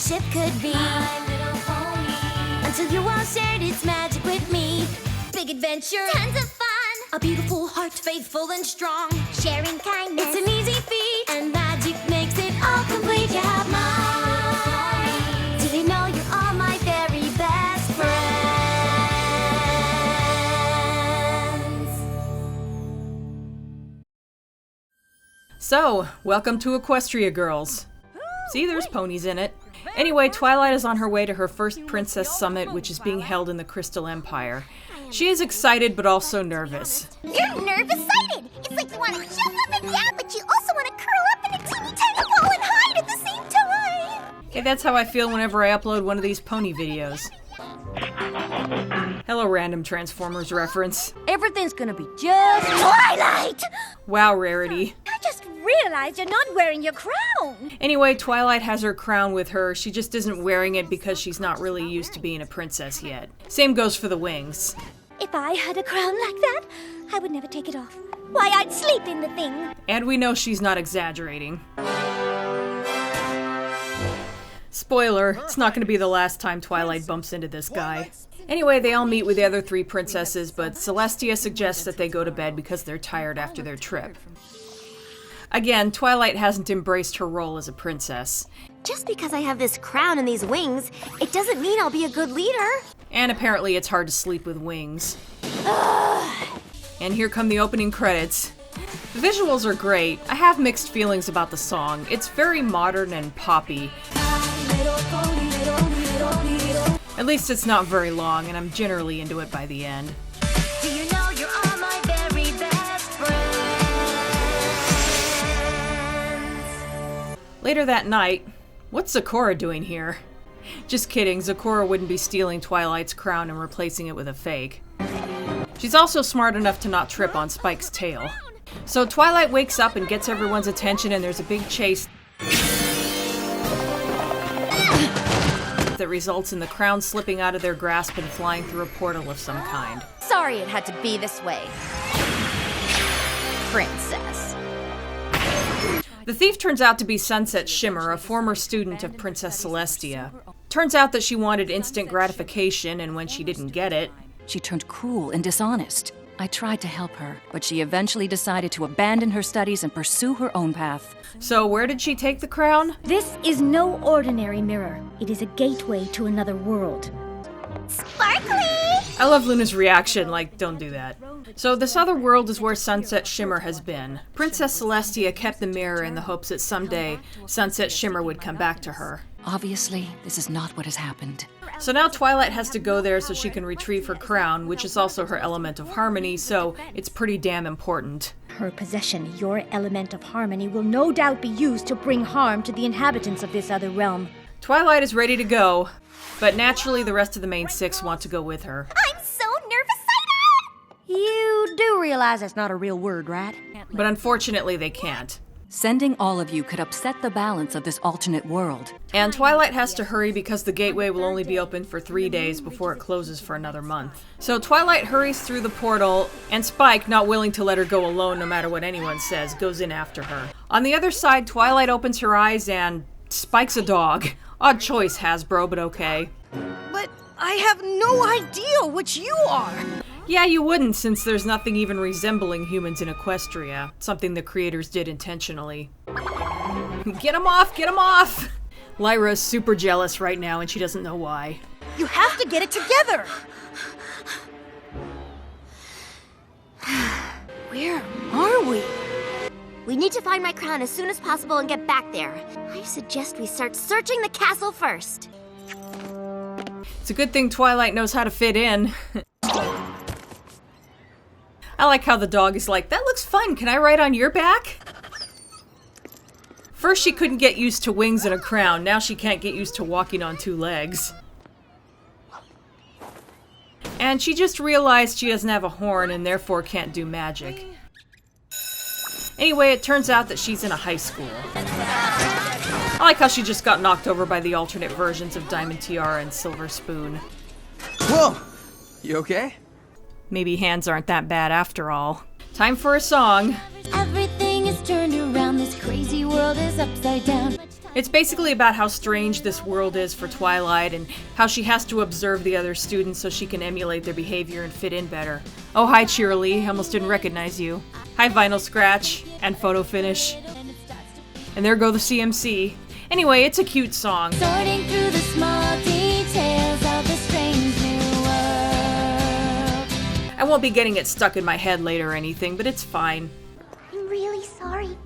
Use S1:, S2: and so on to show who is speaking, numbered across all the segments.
S1: friendship could be. My little pony. Until you all shared its magic with me. Big adventure, tons of fun. A beautiful heart, faithful and strong. Sharing kindness, it's an easy feat. And magic makes it all complete. You have mine. Do you know you're all my very best friends?
S2: So, welcome to Equestria, girls. See, there's ponies in it. Anyway, Twilight is on her way to her first Princess Summit, which is being held in the Crystal Empire. She is excited, but also nervous.
S1: You're nervous-sighted! It's like you want to jump up and down, but you also want to curl up in a teeny tiny ball and hide at the same time!
S2: Hey, that's how I feel whenever I upload one of these pony videos. Hello, random Transformers reference.
S1: Everything's gonna be just Twilight!
S2: Wow, Rarity.
S1: I just realized you're not wearing your crown!
S2: Anyway, Twilight has her crown with her. She just isn't wearing it because she's not really used to being a princess yet. Same goes for the wings.
S1: If I had a crown like that, I would never take it off. Why, I'd sleep in the thing.
S2: And we know she's not exaggerating. Spoiler, it's not going to be the last time Twilight bumps into this guy. Anyway, they all meet with the other three princesses, but Celestia suggests that they go to bed because they're tired after their trip. Again, Twilight hasn't embraced her role as a princess.
S1: Just because I have this crown and these wings, it doesn't mean I'll be a good leader.
S2: And apparently it's hard to sleep with wings. And here come the opening credits. The visuals are great. I have mixed feelings about the song. It's very modern and poppy. At least it's not very long, and I'm generally into it by the end.
S1: Do you know you're all my very best friends?
S2: Later that night, what's Zecora doing here? Just kidding, Zecora wouldn't be stealing Twilight's crown and replacing it with a fake. She's also smart enough to not trip on Spike's tail. So Twilight wakes up and gets everyone's attention, and there's a big chase that results in the crown slipping out of their grasp and flying through a portal of some kind.
S1: Sorry it had to be this way. Princess.
S2: The thief turns out to be Sunset Shimmer, a former student of Princess Celestia. Turns out that she wanted instant gratification, and when she didn't get it,
S3: she turned cruel and dishonest. I tried to help her, but she eventually decided to abandon her studies and pursue her own path.
S2: So where did she take the crown?
S4: This is no ordinary mirror. It is a gateway to another world.
S1: Sparkly!
S2: I love Luna's reaction, like, don't do that. So this other world is where Sunset Shimmer has been. Princess Celestia kept the mirror in the hopes that someday Sunset Shimmer would come back to her.
S3: Obviously, this is not what has happened.
S2: So now Twilight has to go there so she can retrieve her crown, which is also her element of harmony, so it's pretty damn important.
S4: Her possession, your element of harmony, will no doubt be used to bring harm to the inhabitants of this other realm.
S2: Twilight is ready to go, but naturally the rest of the main six want to go with her.
S1: I'm so nervous-sighted!
S4: You do realize that's not a real word, right?
S2: But unfortunately they can't.
S3: Sending all of you could upset the balance of this alternate world.
S2: And Twilight has to hurry because the gateway will only be open for 3 days before it closes for another month. So Twilight hurries through the portal, and Spike, not willing to let her go alone no matter what anyone says, goes in after her. On the other side, Twilight opens her eyes and Spike's a dog. Odd choice, Hasbro, but okay.
S5: But I have no idea what you are!
S2: Yeah, you wouldn't, since there's nothing even resembling humans in Equestria. Something the creators did intentionally. Get him off! Get him off! Lyra's super jealous right now, and she doesn't know why.
S5: You have to get it together! Where are we?
S1: We need to find my crown as soon as possible and get back there. I suggest we start searching the castle first.
S2: It's a good thing Twilight knows how to fit in. I like how the dog is like, that looks fun, can I ride on your back? First she couldn't get used to wings and a crown, now she can't get used to walking on 2 legs. And she just realized she doesn't have a horn and therefore can't do magic. Anyway, it turns out that she's in a high school. I like how she just got knocked over by the alternate versions of Diamond Tiara and Silver Spoon.
S6: Whoa! You okay?
S2: Maybe hands aren't that bad after all. Time for a song.
S1: Everything is turned around, this crazy world is upside down.
S2: It's basically about how strange this world is for Twilight and how she has to observe the other students so she can emulate their behavior and fit in better. Oh, hi, Cheerilee. Almost didn't recognize you. Hi, Vinyl Scratch and Photo Finish. And there go the CMC. Anyway, it's a cute song.
S1: Sorting through the small details of the strange new world.
S2: I won't be getting it stuck in my head later or anything, but it's fine.
S1: I'm really sorry.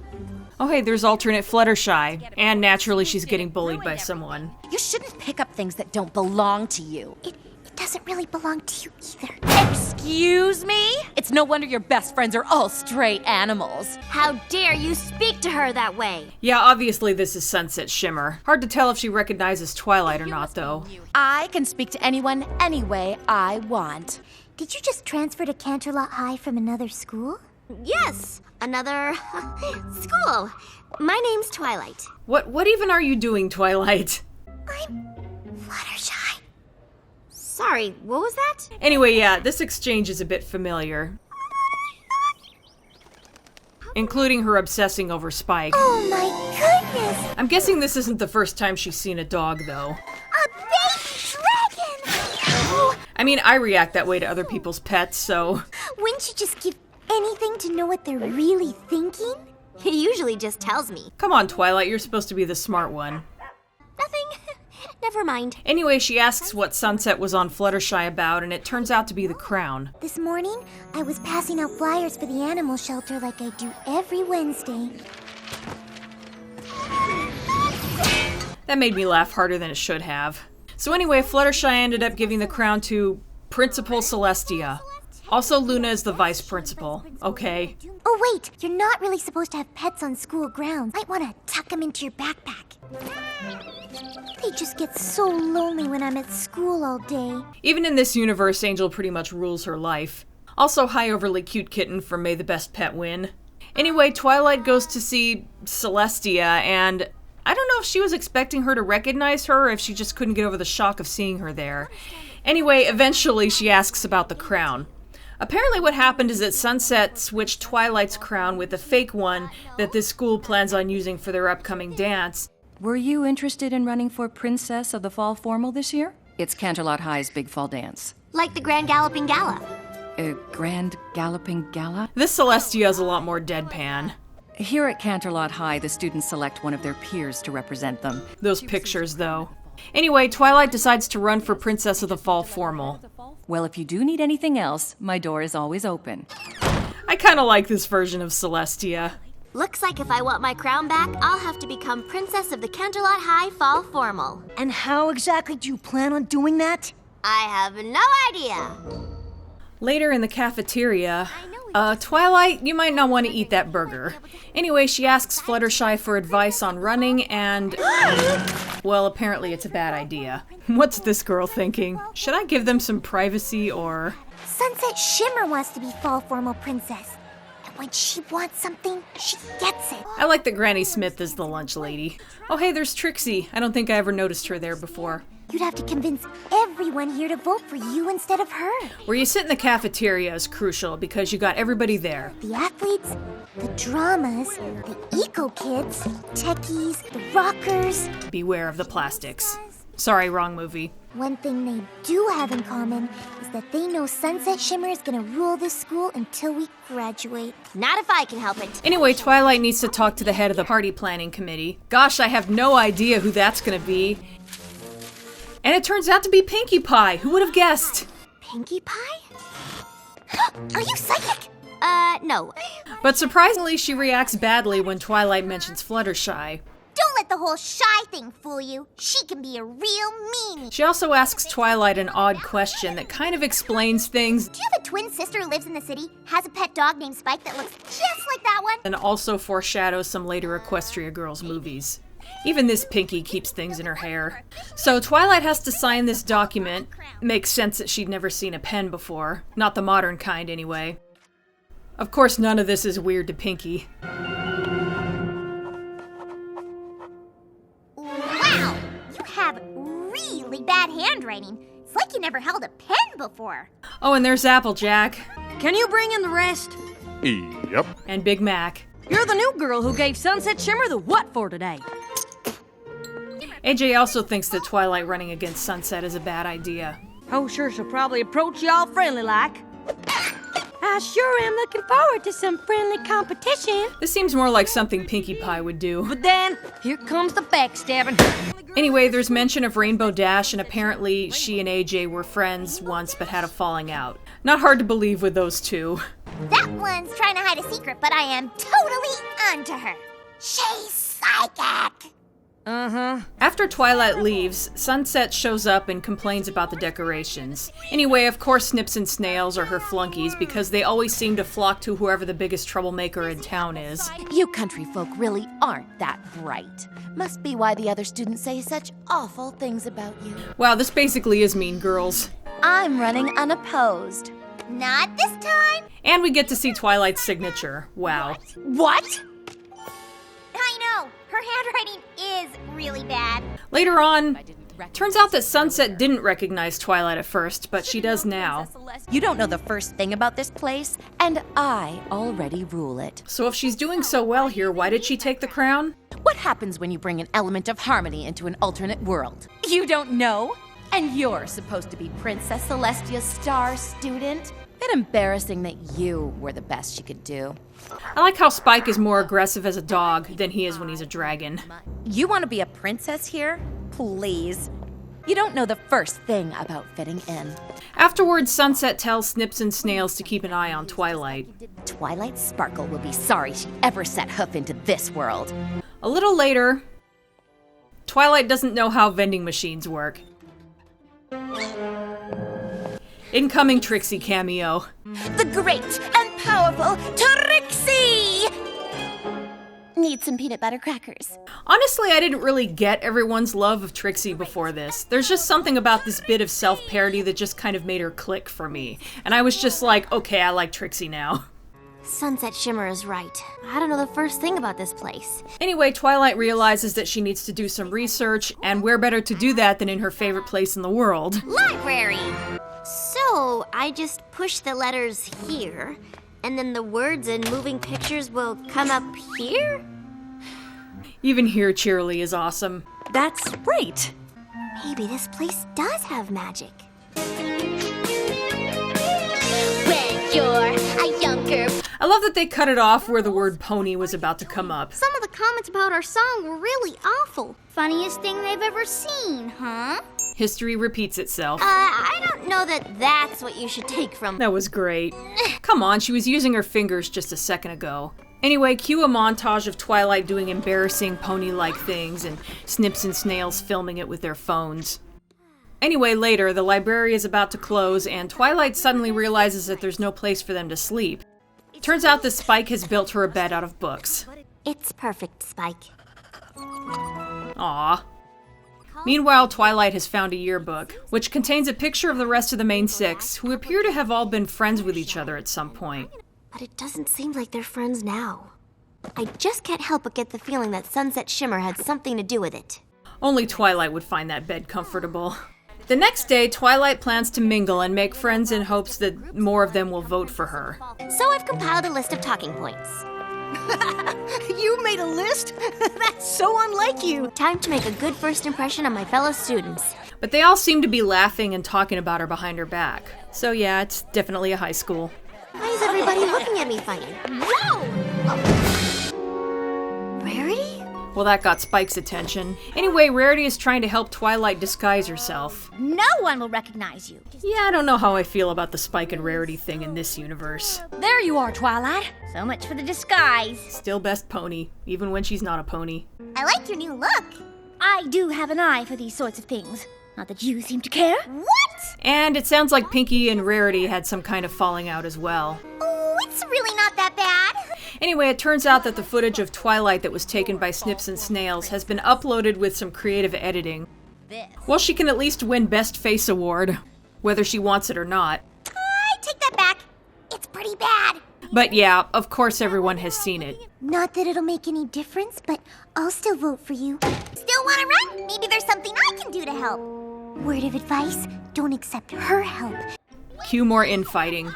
S2: Oh hey, there's alternate Fluttershy. And naturally she's getting bullied by someone.
S7: You shouldn't pick up things that don't belong to you.
S1: It doesn't really belong to you either.
S7: Excuse me? It's no wonder your best friends are all stray animals.
S1: How dare you speak to her that way?
S2: Yeah, obviously this is Sunset Shimmer. Hard to tell if she recognizes Twilight or not, though.
S7: I can speak to anyone any way I want.
S1: Did you just transfer to Canterlot High from another school? Yes, another school. My name's Twilight.
S2: What even are you doing, Twilight?
S1: I'm Fluttershy. Sorry, what was that?
S2: Anyway, yeah, this exchange is a bit familiar. Including her obsessing over Spike.
S1: Oh my goodness!
S2: I'm guessing this isn't the first time she's seen a dog, though.
S1: A baby dragon!
S2: I mean, I react that way to other people's pets, so...
S1: Wouldn't you just give anything to know what they're really thinking? He usually just tells me.
S2: Come on, Twilight, you're supposed to be the smart one.
S1: Nothing. Never mind.
S2: Anyway, she asks what Sunset was on Fluttershy about, and it turns out to be the crown.
S1: This morning, I was passing out flyers for the animal shelter like I do every Wednesday.
S2: That made me laugh harder than it should have. So anyway, Fluttershy ended up giving the crown to Principal Celestia. Also, Luna is the vice principal. Okay.
S1: Oh wait, you're not really supposed to have pets on school grounds. Might want to tuck them into your backpack. They just get so lonely when I'm at school all day.
S2: Even in this universe, Angel pretty much rules her life. Also, hi overly cute kitten from May the Best Pet Win. Anyway, Twilight goes to see Celestia, and I don't know if she was expecting her to recognize her or if she just couldn't get over the shock of seeing her there. Anyway, eventually she asks about the crown. Apparently what happened is that Sunset switched Twilight's crown with a fake one that this school plans on using for their upcoming dance.
S3: Were you interested in running for Princess of the Fall Formal this year? It's Canterlot High's big fall dance.
S1: Like the Grand Galloping Gala.
S3: Grand Galloping Gala?
S2: This Celestia is a lot more deadpan.
S3: Here at Canterlot High, the students select one of their peers to represent them.
S2: Those pictures, though. Anyway, Twilight decides to run for Princess of the Fall Formal.
S3: Well, if you do need anything else, my door is always open.
S2: I kinda like this version of Celestia.
S1: Looks like if I want my crown back, I'll have to become Princess of the Canterlot High Fall Formal.
S5: And how exactly do you plan on doing that?
S1: I have no idea.
S2: Later in the cafeteria, Twilight, you might not want to eat that burger. Anyway, she asks Fluttershy for advice on running and... well, apparently it's a bad idea. What's this girl thinking? Should I give them some privacy or...
S1: Sunset Shimmer wants to be Fall Formal Princess. And when she wants something, she gets it.
S2: I like that Granny Smith is the lunch lady. Oh hey, there's Trixie. I don't think I ever noticed her there before.
S1: You'd have to convince everyone here to vote for you instead of her.
S2: Where you sit in the cafeteria is crucial because you got everybody there.
S1: The athletes, the dramas, the eco-kids, techies, the rockers.
S2: Beware of the plastics. Sorry, wrong movie.
S1: One thing they do have in common is that they know Sunset Shimmer is gonna rule this school until we graduate. Not if I can help it.
S2: Anyway, Twilight needs to talk to the head of the party planning committee. Gosh, I have no idea who that's gonna be. And it turns out to be Pinkie Pie. Who would have guessed?
S1: Pinkie Pie? Are you psychic? No.
S2: But surprisingly, she reacts badly when Twilight mentions Fluttershy.
S1: Don't let the whole shy thing fool you. She can be a real meanie.
S2: She also asks Twilight an odd question that kind of explains things.
S1: Do you have a twin sister who lives in the city, has a pet dog named Spike that looks just like that one?
S2: And also foreshadows some later Equestria Girls movies. Even this Pinkie keeps things in her hair. So Twilight has to sign this document. Makes sense that she'd never seen a pen before. Not the modern kind, anyway. Of course, none of this is weird to Pinkie.
S1: Wow! You have really bad handwriting. It's like you never held a pen before.
S2: Oh, and there's Applejack.
S5: Can you bring in the rest?
S8: Yep.
S2: And Big Mac.
S5: You're the new girl who gave Sunset Shimmer the what for today?
S2: AJ also thinks that Twilight running against Sunset is a bad idea.
S5: Oh, sure, she'll probably approach y'all friendly-like.
S4: I sure am looking forward to some friendly competition.
S2: This seems more like something Pinkie Pie would do.
S5: But then, here comes the backstabbing.
S2: Anyway, there's mention of Rainbow Dash, and apparently she and AJ were friends once but had a falling out. Not hard to believe with those two.
S1: That one's trying to hide a secret, but I am totally onto her. She's psychic.
S5: Uh-huh.
S2: After Twilight leaves, Sunset shows up and complains about the decorations. Anyway, of course Snips and Snails are her flunkies because they always seem to flock to whoever the biggest troublemaker in town is.
S7: You country folk really aren't that bright. Must be why the other students say such awful things about you.
S2: Wow, this basically is Mean Girls.
S7: I'm running unopposed.
S1: Not this time.
S2: And we get to see Twilight's signature. Wow.
S7: What?
S1: I know. Her handwriting is really bad.
S2: Later on, turns out that Sunset didn't recognize Twilight at first, but she does now.
S7: You don't know the first thing about this place, and I already rule it.
S2: So if she's doing so well here, why did she take the crown?
S7: What happens when you bring an element of harmony into an alternate world? You don't know? And you're supposed to be Princess Celestia's star student? Bit embarrassing that you were the best she could do.
S2: I like how Spike is more aggressive as a dog than he is when he's a dragon.
S7: You want to be a princess here? Please. You don't know the first thing about fitting in.
S2: Afterwards, Sunset tells Snips and Snails to keep an eye on Twilight.
S7: Twilight Sparkle will be sorry she ever set hoof into this world.
S2: A little later, Twilight doesn't know how vending machines work. Incoming Trixie cameo.
S1: The great and powerful Trixie! Need some peanut butter crackers.
S2: Honestly, I didn't really get everyone's love of Trixie before this. There's just something about this bit of self-parody that just kind of made her click for me. And I was just like, okay, I like Trixie now.
S1: Sunset Shimmer is right. I don't know the first thing about this place.
S2: Anyway, Twilight realizes that she needs to do some research, and where better to do that than in her favorite place in the world?
S1: Library! So, I just push the letters here, and then the words and moving pictures will come up here?
S2: Even here, Cheerily is awesome.
S5: That's great.
S1: Maybe this place does have magic. When you're a younger...
S2: I love that they cut it off where the word pony was about to come up.
S1: Some of the comments about our song were really awful. Funniest thing they've ever seen, huh?
S2: History repeats itself.
S1: I don't know that that's what you should take from...
S2: That was great. Come on, she was using her fingers just a second ago. Anyway, cue a montage of Twilight doing embarrassing pony-like things and Snips and Snails filming it with their phones. Anyway, later, the library is about to close and Twilight suddenly realizes that there's no place for them to sleep. Turns out that Spike has built her a bed out of books.
S1: It's perfect, Spike.
S2: Aww. Meanwhile, Twilight has found a yearbook, which contains a picture of the rest of the main six, who appear to have all been friends with each other at some point.
S1: But it doesn't seem like they're friends now. I just can't help but get the feeling that Sunset Shimmer had something to do with it.
S2: Only Twilight would find that bed comfortable. The next day, Twilight plans to mingle and make friends in hopes that more of them will vote for her.
S1: So I've compiled a list of talking points.
S5: You made a list? That's so unlike you.
S1: Time to make a good first impression on my fellow students.
S2: But they all seem to be laughing and talking about her behind her back. So yeah, it's definitely a high school.
S1: Why is everybody looking at me funny? Whoa! Rarity?
S2: Well, that got Spike's attention. Anyway, Rarity is trying to help Twilight disguise herself.
S4: No one will recognize you.
S2: Yeah, I don't know how I feel about the Spike and Rarity thing in this universe.
S4: There you are, Twilight. So much for the disguise.
S2: Still best pony, even when she's not a pony.
S1: I like your new look.
S4: I do have an eye for these sorts of things. Not that you seem to care.
S1: What?
S2: And it sounds like Pinkie and Rarity had some kind of falling out as well.
S1: Oh, it's really not that bad.
S2: Anyway, it turns out that the footage of Twilight that was taken by Snips and Snails has been uploaded with some creative editing. Well, she can at least win Best Face Award, whether she wants it or not.
S1: I take that back. It's pretty bad.
S2: But yeah, of course everyone has seen it.
S1: Not that it'll make any difference, but I'll still vote for you. Still want to run? Maybe there's something I can do to help. Word of advice, don't accept her help.
S2: Cue more infighting.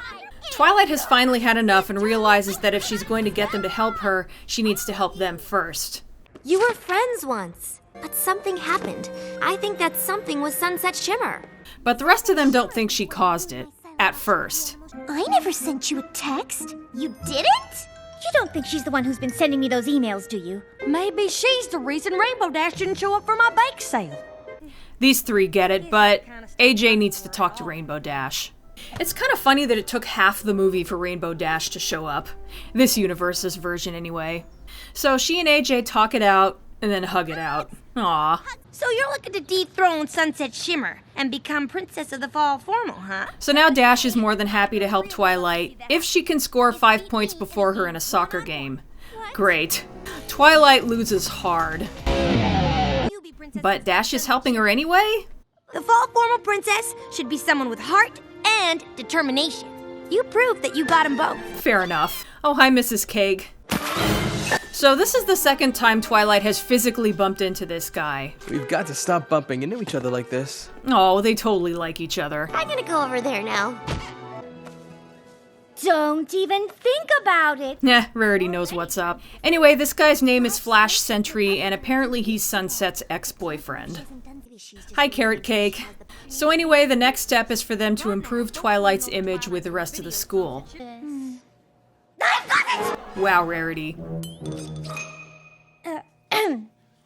S2: Twilight has finally had enough and realizes that if she's going to get them to help her, she needs to help them first.
S1: You were friends once, but something happened. I think that something was Sunset Shimmer.
S2: But the rest of them don't think she caused it. At first.
S4: I never sent you a text.
S1: You didn't?
S4: You don't think she's the one who's been sending me those emails, do you?
S5: Maybe she's the reason Rainbow Dash didn't show up for my bake sale.
S2: These three get it, but AJ needs to talk to Rainbow Dash. It's kind of funny that it took half the movie for Rainbow Dash to show up. This universe's version, anyway. So she and AJ talk it out, and then hug it out. Aww.
S1: So you're looking to dethrone Sunset Shimmer and become Princess of the Fall Formal, huh?
S2: So now Dash is more than happy to help Twilight if she can score 5 points before her in a soccer game. Great. Twilight loses hard. But Dash is helping her anyway?
S1: The Fall Formal Princess should be someone with heart and determination. You proved that you got them both.
S2: Fair enough. Oh, hi, Mrs. Cake. So this is the second time Twilight has physically bumped into this guy.
S6: We've got to stop bumping into each other like this.
S2: Oh, they totally like each other.
S1: I'm gonna go over there now.
S4: Don't even think about it.
S2: Nah, Rarity knows what's up. Anyway, this guy's name is Flash Sentry, and apparently he's Sunset's ex-boyfriend. Hi, Carrot Cake. So anyway, the next step is for them to improve Twilight's image with the rest of the school. Wow, Rarity.
S4: Perhaps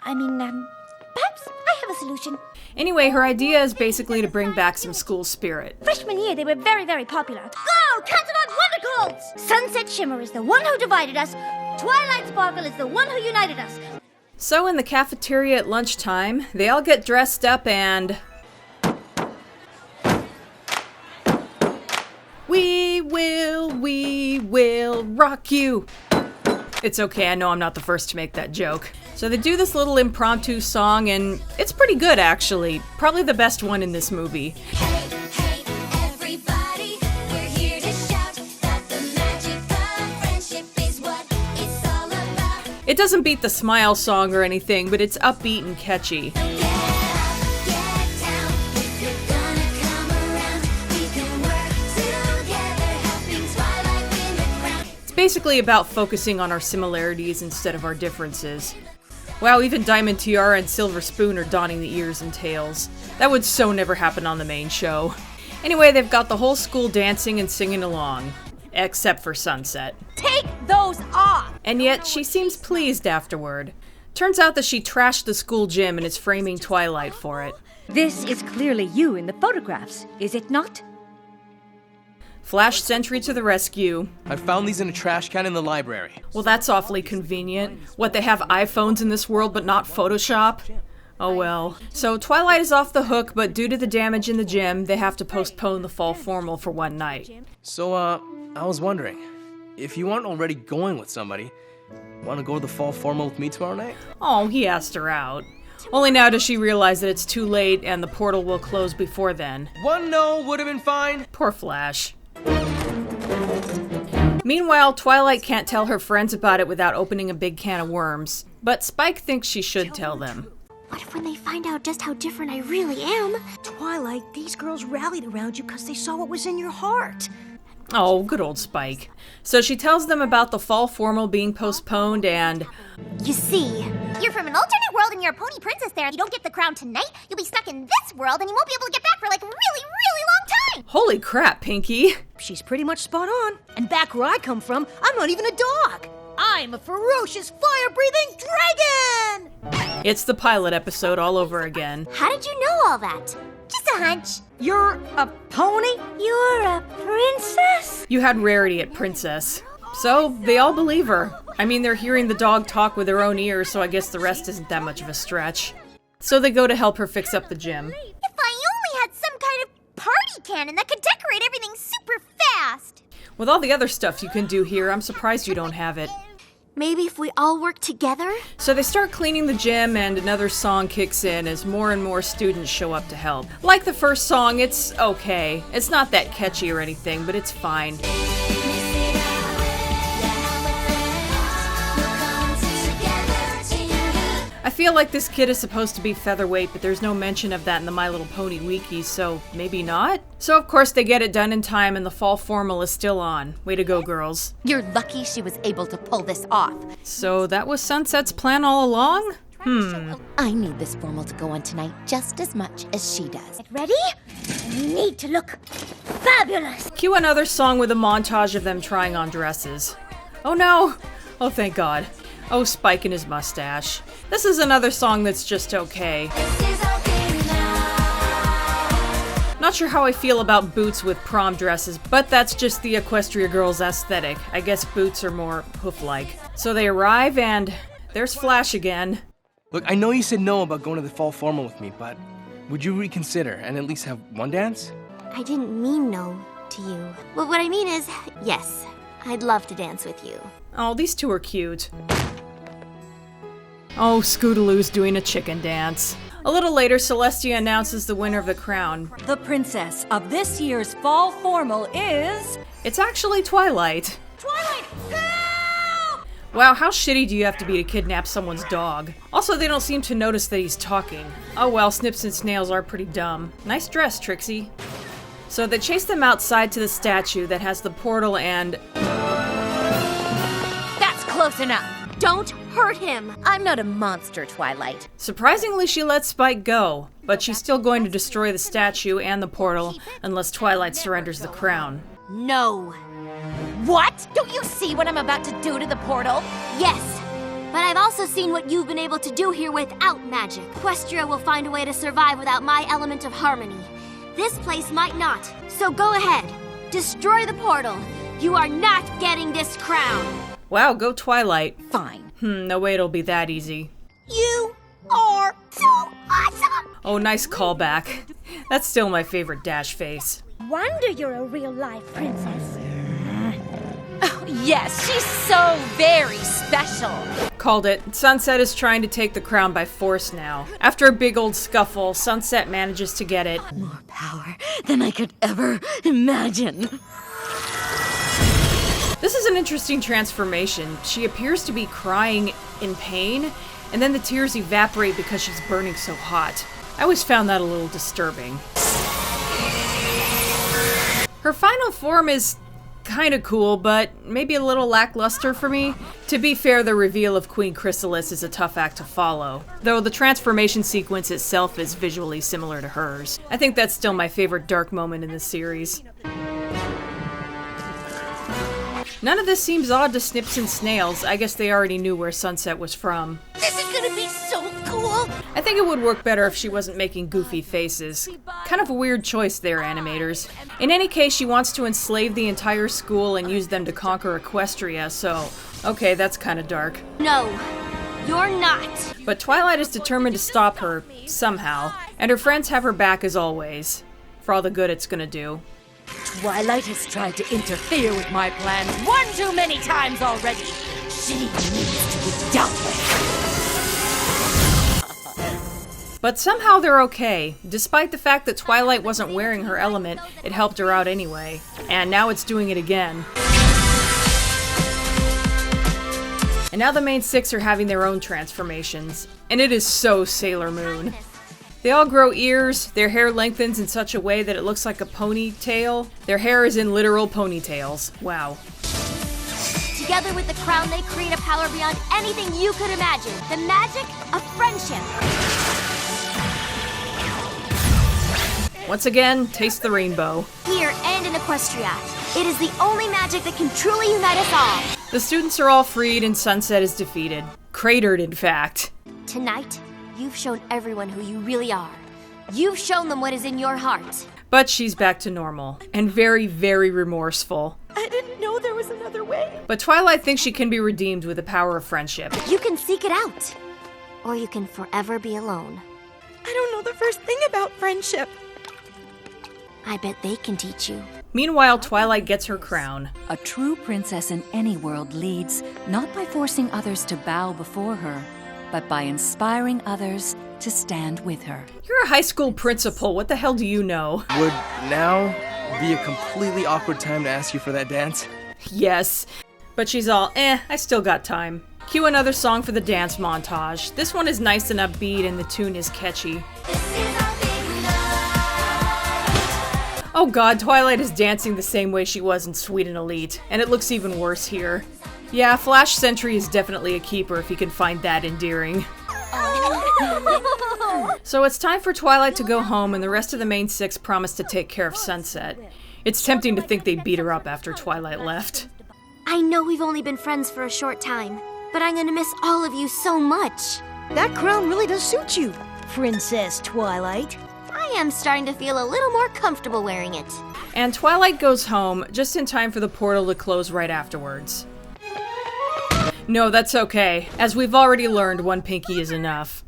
S4: I have a solution.
S2: Anyway, her idea is basically to bring back some school spirit.
S4: Freshman year, they were very, very popular.
S1: Go, Canterlot Wondercalls!
S4: Sunset Shimmer is the one who divided us. Twilight Sparkle is the one who united us.
S2: So in the cafeteria at lunchtime, they all get dressed up and... We will rock you. It's okay, I know I'm not the first to make that joke. So they do this little impromptu song, and it's pretty good, actually. Probably the best one in this movie.
S1: Hey, everybody, we're here to shout that the magic of friendship is what it's all about.
S2: It doesn't beat the Smile song or anything, but it's upbeat and catchy.
S1: Get up, get down, if you're gonna come around, we can work together, helping Twilight win the crown.
S2: It's basically about focusing on our similarities instead of our differences. Wow, even Diamond Tiara and Silver Spoon are donning the ears and tails. That would so never happen on the main show. Anyway, they've got the whole school dancing and singing along. Except for Sunset.
S5: Take those off!
S2: And yet, she seems pleased afterward. Turns out that she trashed the school gym and is framing Twilight for it.
S5: This is clearly you in the photographs, is it not?
S2: Flash Sentry to the rescue.
S6: I found these in a trash can in the library.
S2: Well, that's awfully convenient. What, they have iPhones in this world but not Photoshop? Oh well. So Twilight is off the hook, but due to the damage in the gym, they have to postpone the fall formal for one night.
S6: So, I was wondering, if you aren't already going with somebody, want to go to the fall formal with me tomorrow night?
S2: Oh, he asked her out. Only now does she realize that it's too late and the portal will close before then.
S6: One no would have been fine.
S2: Poor Flash. Meanwhile, Twilight can't tell her friends about it without opening a big can of worms. But Spike thinks she should tell them.
S1: What if when they find out just how different I really am?
S5: Twilight, these girls rallied around you because they saw what was in your heart.
S2: Oh, good old Spike. So she tells them about the fall formal being postponed and...
S1: You see, you're from an alternate world and you're a pony princess there. You don't get the crown tonight, you'll be stuck in this world and you won't be able to get back for like a really, really long time.
S2: Holy crap, Pinky!
S5: She's pretty much spot on. And back where I come from, I'm not even a dog. I'm a ferocious, fire-breathing dragon!
S2: It's the pilot episode all over again.
S1: How did you know all that? Just a hunch.
S5: You're a pony?
S4: You're a princess?
S2: You had Rarity at Princess. So, they all believe her. I mean, they're hearing the dog talk with their own ears, so I guess the rest isn't that much of a stretch. So they go to help her fix up the gym.
S1: If I only had some kind of party cannon that could decorate everything super fast.
S2: With all the other stuff you can do here, I'm surprised you don't have it.
S1: Maybe if we all work together?
S2: So they start cleaning the gym and another song kicks in as more and more students show up to help. Like the first song, it's okay. It's not that catchy or anything, but it's fine. I feel like this kid is supposed to be featherweight, but there's no mention of that in the My Little Pony wiki, so maybe not? So of course they get it done in time and the fall formal is still on. Way to go, girls.
S7: You're lucky she was able to pull this off.
S2: So that was Sunset's plan all along?
S7: I need this formal to go on tonight just as much as she does.
S4: Get ready? You need to look fabulous.
S2: Cue another song with a montage of them trying on dresses. Oh no! Oh, thank God. Oh, Spike and his mustache. This is another song that's just okay. Not sure how I feel about boots with prom dresses, but that's just the Equestria girls' aesthetic. I guess boots are more hoof-like. So they arrive and there's Flash again.
S6: Look, I know you said no about going to the fall formal with me, but would you reconsider and at least have one dance?
S1: I didn't mean no to you. Well, what I mean is, yes, I'd love to dance with you.
S2: Oh, these two are cute. Oh, Scootaloo's doing a chicken dance. A little later, Celestia announces the winner of the crown.
S3: The princess of this year's fall formal is...
S2: It's actually Twilight.
S5: Twilight, help!
S2: Wow, how shitty do you have to be to kidnap someone's dog? Also, they don't seem to notice that he's talking. Oh well, Snips and Snails are pretty dumb. Nice dress, Trixie. So they chase them outside to the statue that has the portal and...
S7: That's close enough.
S1: Don't hurt him!
S7: I'm not a monster, Twilight.
S2: Surprisingly, she lets Spike go, but she's still going to destroy the statue and the portal unless Twilight surrenders the crown.
S1: No.
S7: What? Don't you see what I'm about to do to the portal?
S1: Yes, but I've also seen what you've been able to do here without magic. Equestria will find a way to survive without my element of harmony. This place might not, so go ahead. Destroy the portal. You are not getting this crown.
S2: Wow, go Twilight.
S7: Fine.
S2: No way it'll be that easy.
S1: You are so awesome!
S2: Oh, nice callback. That's still my favorite Dash face.
S4: Wonder you're a real-life princess.
S7: Oh, yes, she's so very special.
S2: Called it. Sunset is trying to take the crown by force now. After a big old scuffle, Sunset manages to get it.
S3: More power than I could ever imagine.
S2: This is an interesting transformation. She appears to be crying in pain, and then the tears evaporate because she's burning so hot. I always found that a little disturbing. Her final form is kinda cool, but maybe a little lackluster for me. To be fair, the reveal of Queen Chrysalis is a tough act to follow, though the transformation sequence itself is visually similar to hers. I think that's still my favorite dark moment in the series. None of this seems odd to Snips and Snails. I guess they already knew where Sunset was from.
S5: This is gonna be so cool!
S2: I think it would work better if she wasn't making goofy faces. Kind of a weird choice there, animators. In any case, she wants to enslave the entire school and use them to conquer Equestria, so... okay, that's kind of dark.
S1: No, you're not.
S2: But Twilight is determined to stop her, somehow. And her friends have her back as always. For all the good it's gonna do.
S3: Twilight has tried to interfere with my plans one too many times already. She needs to be dealt with.
S2: But somehow they're okay. Despite the fact that Twilight wasn't wearing her element, it helped her out anyway. And now it's doing it again. And now the main six are having their own transformations. And it is so Sailor Moon. They all grow ears, their hair lengthens in such a way that it looks like a ponytail. Their hair is in literal ponytails. Wow.
S1: Together with the crown, they create a power beyond anything you could imagine. The magic of friendship.
S2: Once again, taste the rainbow.
S1: Here and in Equestria, it is the only magic that can truly unite us all.
S2: The students are all freed and Sunset is defeated. Cratered, in fact.
S1: Tonight, you've shown everyone who you really are. You've shown them what is in your heart.
S2: But she's back to normal, and very, very remorseful.
S5: I didn't know there was another way.
S2: But Twilight thinks she can be redeemed with the power of friendship.
S1: You can seek it out, or you can forever be alone.
S5: I don't know the first thing about friendship.
S1: I bet they can teach you.
S2: Meanwhile, Twilight gets her crown.
S3: A true princess in any world leads not by forcing others to bow before her, but by inspiring others to stand with her.
S2: You're a high school principal. What the hell do you know?
S6: Would now be a completely awkward time to ask you for that dance?
S2: Yes. But she's all, I still got time. Cue another song for the dance montage. This one is nice and upbeat and the tune is catchy. Oh god, Twilight is dancing the same way she was in Sweet and Elite, and it looks even worse here. Yeah, Flash Sentry is definitely a keeper if you can find that endearing. So it's time for Twilight to go home, and the rest of the main six promise to take care of Sunset. It's tempting to think they beat her up after Twilight left.
S1: I know we've only been friends for a short time, but I'm gonna miss all of you so much.
S5: That crown really does suit you, Princess Twilight.
S1: I am starting to feel a little more comfortable wearing it.
S2: And Twilight goes home, just in time for the portal to close right afterwards. No, that's okay. As we've already learned, one pinky is enough.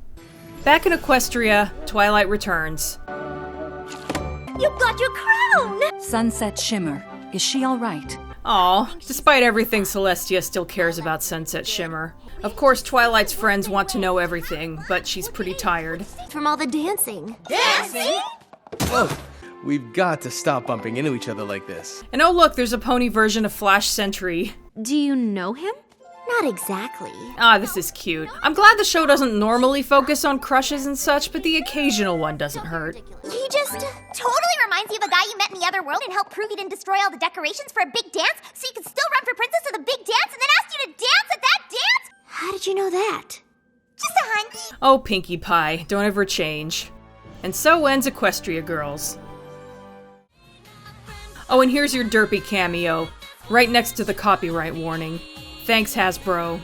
S2: Back in Equestria, Twilight returns.
S4: You got your crown!
S3: Sunset Shimmer, is she all right?
S2: Aw, despite everything, Celestia still cares about Sunset Shimmer. Of course, Twilight's friends want to know everything, but she's pretty tired.
S1: From all the dancing.
S5: Dancing?
S6: Whoa, we've got to stop bumping into each other like this.
S2: And oh look, there's a pony version of Flash Sentry.
S1: Do you know him? Not exactly.
S2: Ah, this is cute. I'm glad the show doesn't normally focus on crushes and such, but the occasional one doesn't hurt.
S1: He just totally reminds you of a guy you met in the other world and helped prove he didn't destroy all the decorations for a big dance, so you could still run for princess of the big dance and then asked you to dance at that dance? How did you know that? Just a hunch.
S2: Oh, Pinkie Pie, don't ever change. And so ends Equestria Girls. Oh, and here's your derpy cameo, right next to the copyright warning. Thanks, Hasbro.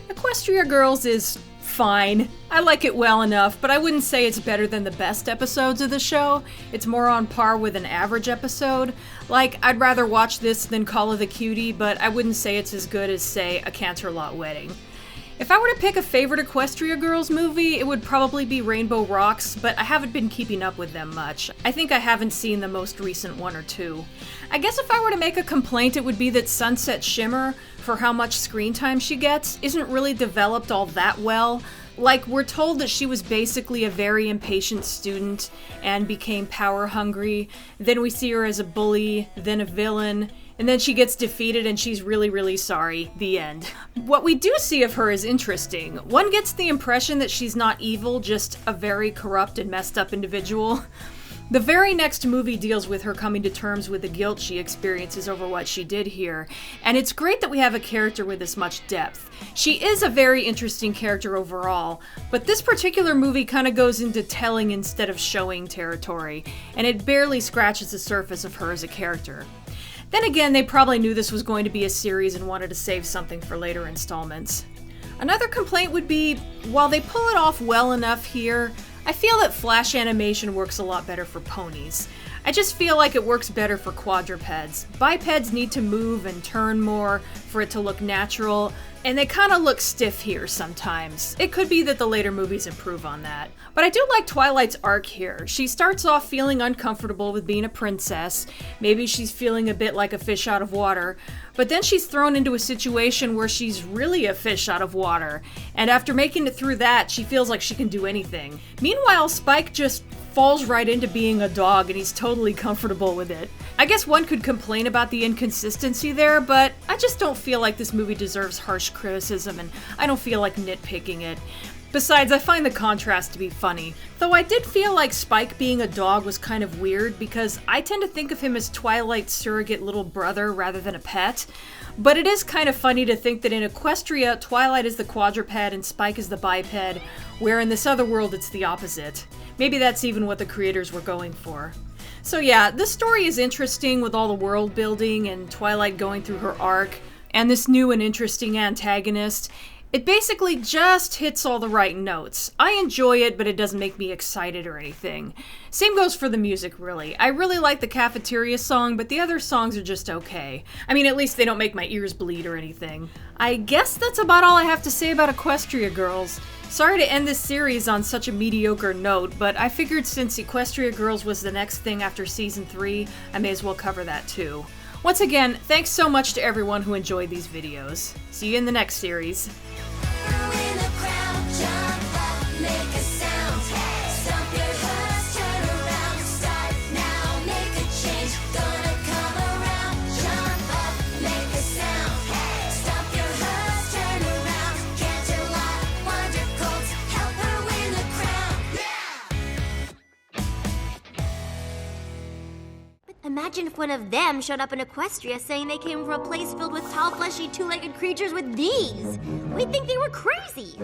S2: Equestria Girls is fine. I like it well enough, but I wouldn't say it's better than the best episodes of the show. It's more on par with an average episode. Like, I'd rather watch this than Call of the Cutie, but I wouldn't say it's as good as, say, A Canterlot Wedding. If I were to pick a favorite Equestria Girls movie, it would probably be Rainbow Rocks, but I haven't been keeping up with them much. I think I haven't seen the most recent one or two. I guess if I were to make a complaint, it would be that Sunset Shimmer, for how much screen time she gets, isn't really developed all that well. Like, we're told that she was basically a very impatient student and became power hungry. Then we see her as a bully, then a villain, and then she gets defeated and she's really, really sorry. The end. What we do see of her is interesting. One gets the impression that she's not evil, just a very corrupt and messed up individual. The very next movie deals with her coming to terms with the guilt she experiences over what she did here, and it's great that we have a character with this much depth. She is a very interesting character overall, but this particular movie kind of goes into telling instead of showing territory, and it barely scratches the surface of her as a character. Then again, they probably knew this was going to be a series and wanted to save something for later installments. Another complaint would be, while they pull it off well enough here, I feel that Flash animation works a lot better for ponies. I just feel like it works better for quadrupeds. Bipeds need to move and turn more for it to look natural, and they kind of look stiff here sometimes. It could be that the later movies improve on that. But I do like Twilight's arc here. She starts off feeling uncomfortable with being a princess. Maybe she's feeling a bit like a fish out of water. But then she's thrown into a situation where she's really a fish out of water. And after making it through that, she feels like she can do anything. Meanwhile, Spike just falls right into being a dog and he's totally comfortable with it. I guess one could complain about the inconsistency there, but I just don't feel like this movie deserves harsh criticism and I don't feel like nitpicking it. Besides, I find the contrast to be funny. Though I did feel like Spike being a dog was kind of weird because I tend to think of him as Twilight's surrogate little brother rather than a pet. But it is kind of funny to think that in Equestria, Twilight is the quadruped and Spike is the biped, where in this other world it's the opposite. Maybe that's even what the creators were going for. So yeah, this story is interesting with all the world building and Twilight going through her arc, and this new and interesting antagonist. It basically just hits all the right notes. I enjoy it, but it doesn't make me excited or anything. Same goes for the music, really. I really like the Cafeteria song, but the other songs are just okay. I mean, at least they don't make my ears bleed or anything. I guess that's about all I have to say about Equestria Girls. Sorry to end this series on such a mediocre note, but I figured since Equestria Girls was the next thing after Season 3, I may as well cover that too. Once again, thanks so much to everyone who enjoyed these videos. See you in the next series.
S1: Gonna come around, jump up, make a sound. Stop your Imagine if one of them showed up in Equestria saying they came from a place filled with tall, fleshy, two-legged creatures with these. We'd think they were crazy.